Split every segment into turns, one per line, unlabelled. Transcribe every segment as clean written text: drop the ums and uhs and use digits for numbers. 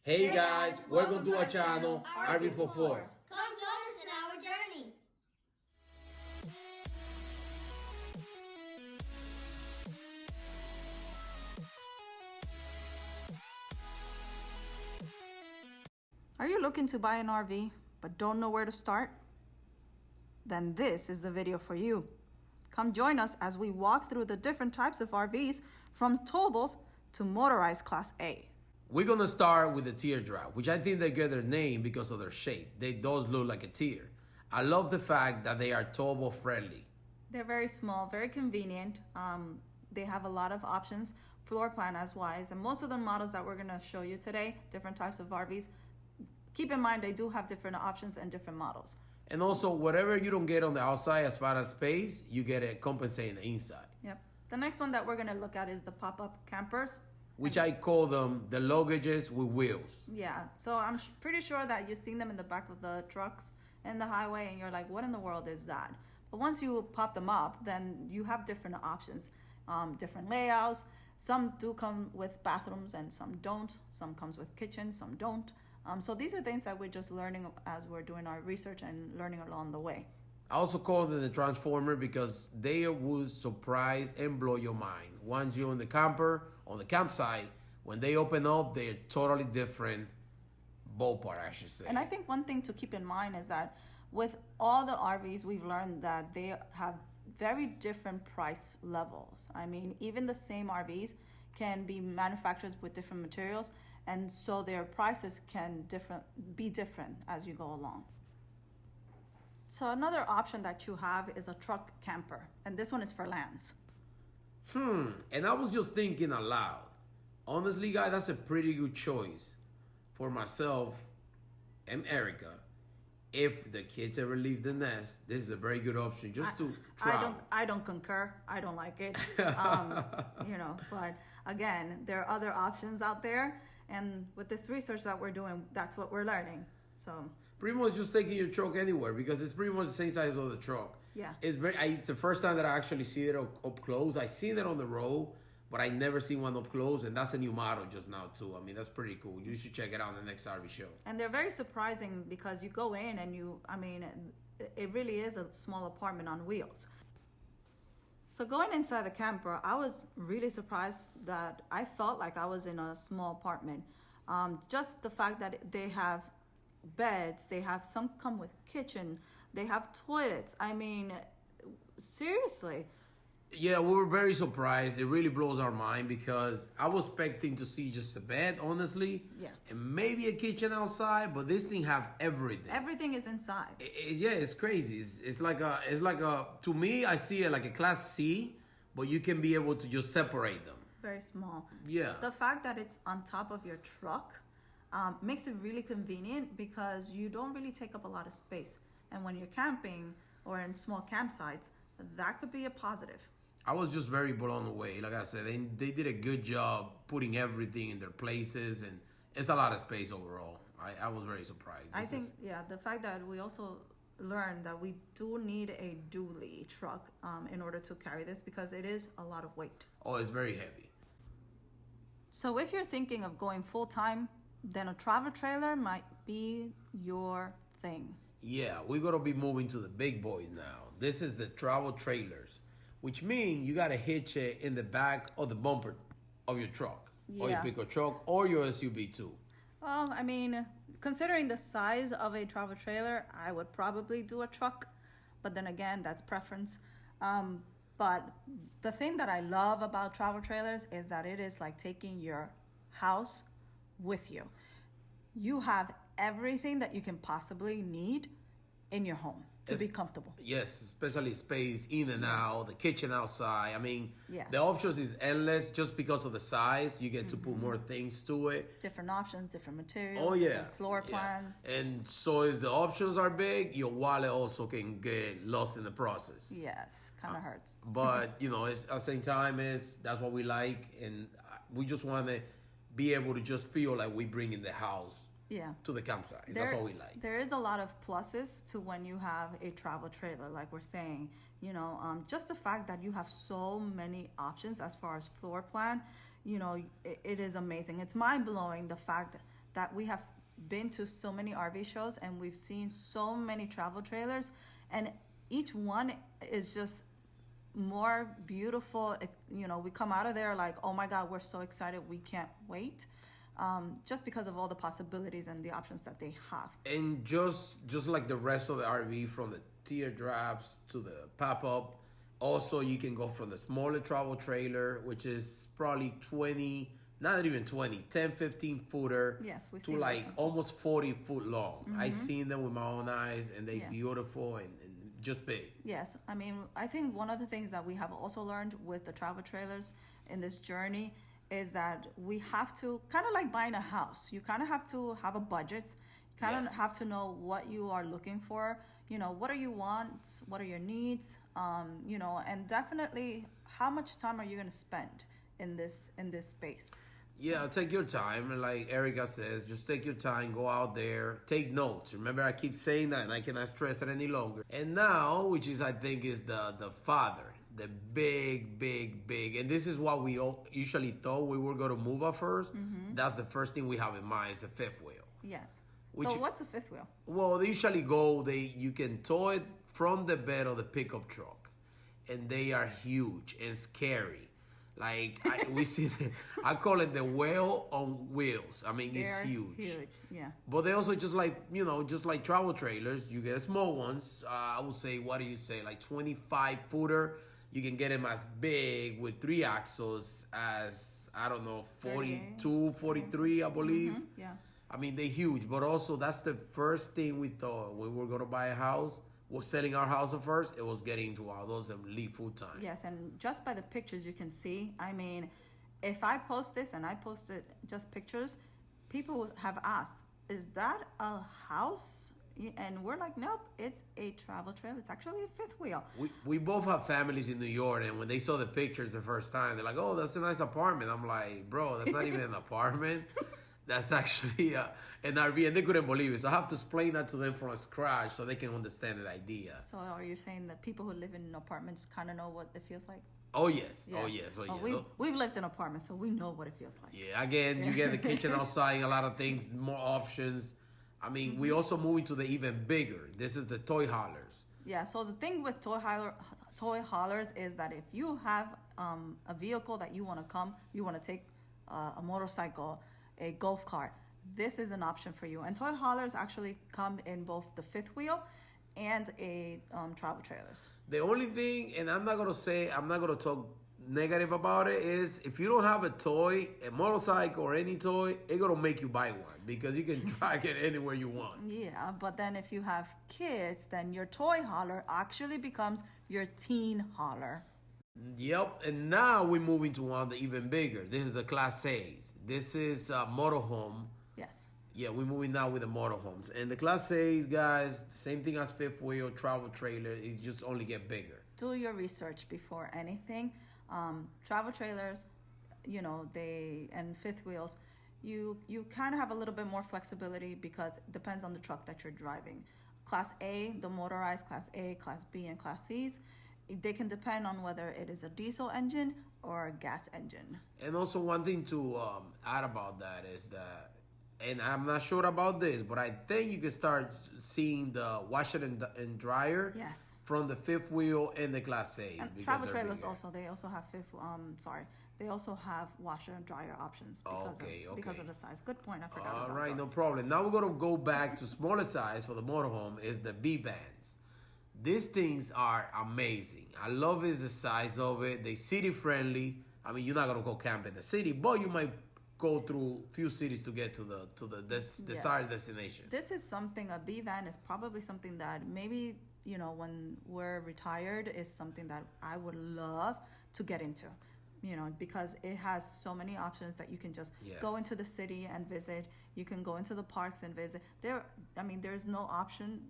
Hey guys, welcome to our channel, RV44.
Come join us in our journey.
Are you looking to buy an RV but don't know where to start? Then this is the video for you. Come join us as we walk through the different types of RVs from towables to motorized Class A.
We're gonna start with the Teardrop, which I think they get their name because of their shape. They does look like a tear. I love the fact that they are towable friendly.
They're very small, very convenient. They have a lot of options, floor plan as wise, and most of the models that we're gonna show you today, different types of RVs, keep in mind they do have different options and different models.
And also, whatever you don't get on the outside as far as space, you get it compensating the inside.
Yep. The next one that we're gonna look at is the pop-up campers.
Which I call them the luggages with wheels.
Yeah, so I'm pretty sure that you've seen them in the back of the trucks in the highway and you're like, what in the world is that? But once you pop them up, then you have different options, different layouts. Some do come with bathrooms and some don't. Some comes with kitchen, some don't. So these are things that we're just learning as we're doing our research and learning along the way.
I also call them the Transformer because they will surprise and blow your mind. Once you're in the camper, on the campsite, when they open up, they're totally different ballpark, I should say.
And I think one thing to keep in mind is that with all the RVs, we've learned that they have very different price levels. I mean, even the same RVs can be manufactured with different materials, and so their prices can be different as you go along. So another option that you have is a truck camper, and this one is for lands.
And I was just thinking aloud. Honestly, guys, that's a pretty good choice for myself and Erica. If the kids ever leave the nest, this is a very good option just to travel.
I don't concur. I don't like it. But again, there are other options out there, and with this research that we're doing, that's what we're learning. So
pretty much just taking your truck anywhere because it's pretty much the same size of the truck.
Yeah.
It's the first time that I actually see it up close. I seen it on the road, but I never seen one up close, and that's a new model just now too. I mean, that's pretty cool. You should check it out on the next RV show.
And they're very surprising because you go in and it really is a small apartment on wheels. So going inside the camper, I was really surprised that I felt like I was in a small apartment. Just the fact that they have beds, they have some come with kitchen, they have toilets. I mean, seriously.
Yeah, we were very surprised. It really blows our mind because I was expecting to see just a bed, honestly.
Yeah.
And maybe a kitchen outside, but this thing have everything.
Everything is inside.
Yeah, it's crazy. It's like a, to me, I see it like a Class C, but you can be able to just separate them.
Very small.
Yeah.
The fact that it's on top of your truck makes it really convenient because you don't really take up a lot of space. And when you're camping or in small campsites, that could be a positive.
I was just very blown away. Like I said, they did a good job putting everything in their places, and it's a lot of space overall. I was very surprised.
The fact that we also learned that we do need a dually truck in order to carry this because it is a lot of weight.
Oh, it's very heavy.
So if you're thinking of going full-time, then a travel trailer might be your thing.
Yeah, we're going to be moving to the big boys now. This is the travel trailers, which means you got to hitch it in the back of the bumper of your truck, or your pickup truck, or your SUV too.
Well, I mean, considering the size of a travel trailer, I would probably do a truck, but then again, that's preference. But the thing that I love about travel trailers is that it is like taking your house with you. You have everything that you can possibly need in your home to be comfortable.
Yes, especially space in and out, the kitchen outside. I mean,
Yes.
the options is endless just because of the size. You get to put more things to it.
Different options, different materials,
Oh, yeah.
different floor plans.
And so as the options are big, your wallet also can get lost in the process.
Yes, kind of hurts.
But, it's, at the same time, that's what we like. And we just want to be able to just feel like we bring in the house to the campsite. That's all we like.
There is a lot of pluses to when you have a travel trailer, like we're saying. Just the fact that you have so many options as far as floor plan, it is amazing. It's mind-blowing the fact that we have been to so many RV shows and we've seen so many travel trailers, and each one is just more beautiful. You know, we come out of there like, oh my God, we're so excited, we can't wait. Just because of all the possibilities and the options that they have.
And just like the rest of the RV, from the teardrops to the pop-up, also you can go from the smaller travel trailer, which is probably 20, not even 20, 10, 15 footer,
yes, we
to
see
like
those.
almost 40 foot long.
Mm-hmm.
I've seen them with my own eyes, and they're beautiful and just big.
Yes, I mean, I think one of the things that we have also learned with the travel trailers in this journey is that we have to, kind of like buying a house, you kind of have to have a budget. You kind of have to know what you are looking for. You know, what are your wants? What are your needs? You know, and definitely how much time are you going to spend in this space?
Yeah, take your time. And like Erica says, just take your time, go out there, take notes. Remember, I keep saying that, and I cannot stress it any longer. And now, which is, I think, is the father, the big, and this is what we all usually thought we were going to move at first. Mm-hmm. That's the first thing we have in mind, is the fifth wheel.
Yes. So what's a fifth wheel?
Well, they usually you can tow it from the bed of the pickup truck, and they are huge and scary. Like we see, I call it the whale on wheels. I mean, it's huge.
Huge, yeah.
But they also just like travel trailers. You get small ones. I would say, what do you say, like 25 footer. You can get them as big with 3 axles as, I don't know, 42, 43, I believe.
Mm-hmm, yeah.
I mean, they're huge, but also that's the first thing we thought when we were going to buy a house, was selling our house at first. It was getting into those and leave full time.
Yes, and just by the pictures you can see, I mean, if I post this and I posted just pictures, people have asked, is that a house? And we're like, nope, it's a travel trailer. It's actually a fifth wheel.
We both have families in New York, and when they saw the pictures the first time, they're like, oh, that's a nice apartment. I'm like, bro, that's not even an apartment. That's actually an RV, and they couldn't believe it. So I have to explain that to them from scratch so they can understand the idea.
So are you saying that people who live in apartments kind of know what it feels like?
Oh, yes. Oh, yes. Oh, yes.
We've lived in apartments, so we know what it feels like.
Yeah, again, you get the kitchen outside, a lot of things, more options. I mean, we also moving to the even bigger. This is the toy haulers.
Yeah, so the thing with toy haulers is that if you have a vehicle that you want to take a motorcycle, a golf cart, this is an option for you. And toy haulers actually come in both the fifth wheel and a travel trailers.
The only thing, and I'm not gonna talk negative about it, is if you don't have a toy, a motorcycle or any toy, it's gonna make you buy one because you can drag it anywhere you want.
Yeah, but then if you have kids, then your toy hauler actually becomes your teen hauler.
Yep, and now we're moving to one that even bigger. This is a Class A's. This is a motorhome.
Yes.
Yeah, we're moving now with the motorhomes. And the Class A's, guys, same thing as fifth wheel, travel trailer. It just only get bigger.
Do your research before anything. Travel trailers, and fifth wheels, you kind of have a little bit more flexibility because it depends on the truck that you're driving. Class A, the motorized Class A, Class B, and Class C's, they can depend on whether it is a diesel engine or a gas engine.
And also one thing to add about that is that, and I'm not sure about this, but I think you can start seeing the washer and dryer.
Yes.
From the fifth wheel and the Class A.
And travel trailers they also have they also have washer and dryer options because of the size. Good point, I forgot about
All right,
those.
no problem. Now we're going to go back to smaller size for the motorhome is the B-Bands. These things are amazing. I love the size of it. They city friendly. I mean, you're not going to go camp in the city, but you might go through a few cities to get to the desired destination.
This is something, a B-Van is probably something that maybe, when we're retired, is something that I would love to get into, because it has so many options that you can just go into the city and visit. You can go into the parks and visit. There's no option,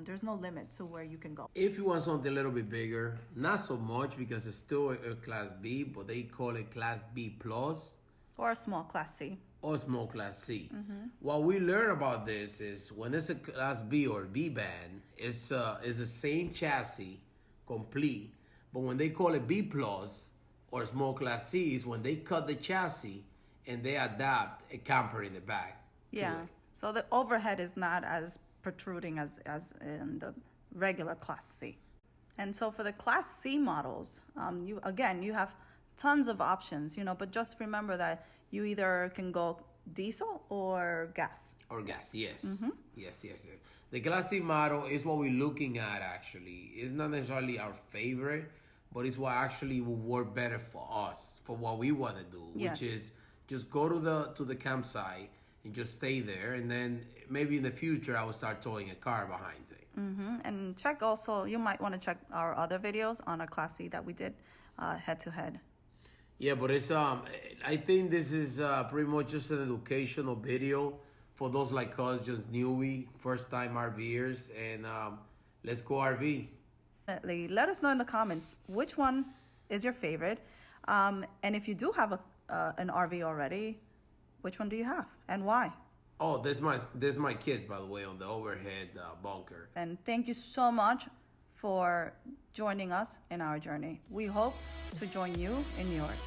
there's no limit to where you can go.
If you want something a little bit bigger, not so much because it's still a Class B, but they call it Class B Plus.
Or a small Class C.
Or small Class C. Mm-hmm. What we learn about this is when it's a Class B or B-Band, it's the same chassis, complete, but when they call it B Plus or small Class C is when they cut the chassis and they adapt a camper in the back.
Yeah. So the overhead is not as protruding as in the regular Class C. And so for the Class C models, you have tons of options, but just remember that you either can go diesel or gas.
Or gas, yes. Yes. The Class C model is what we're looking at, actually. It's not necessarily our favorite, but it's what actually will work better for us, for what we want to do,
Yes.
which is just go to the campsite and just stay there. And then maybe in the future, I will start towing a car behind it.
And check also, you might want to check our other videos on a Class C that we did head to head.
Yeah, but it's I think this is pretty much just an educational video for those like us, just newbie, first time RVers, and let's go RV.
Definitely. Let us know in the comments which one is your favorite, and if you do have an RV already, which one do you have and why?
Oh, this my kids, by the way, on the overhead bunker.
And thank you so much for joining us in our journey. We hope to join you in yours.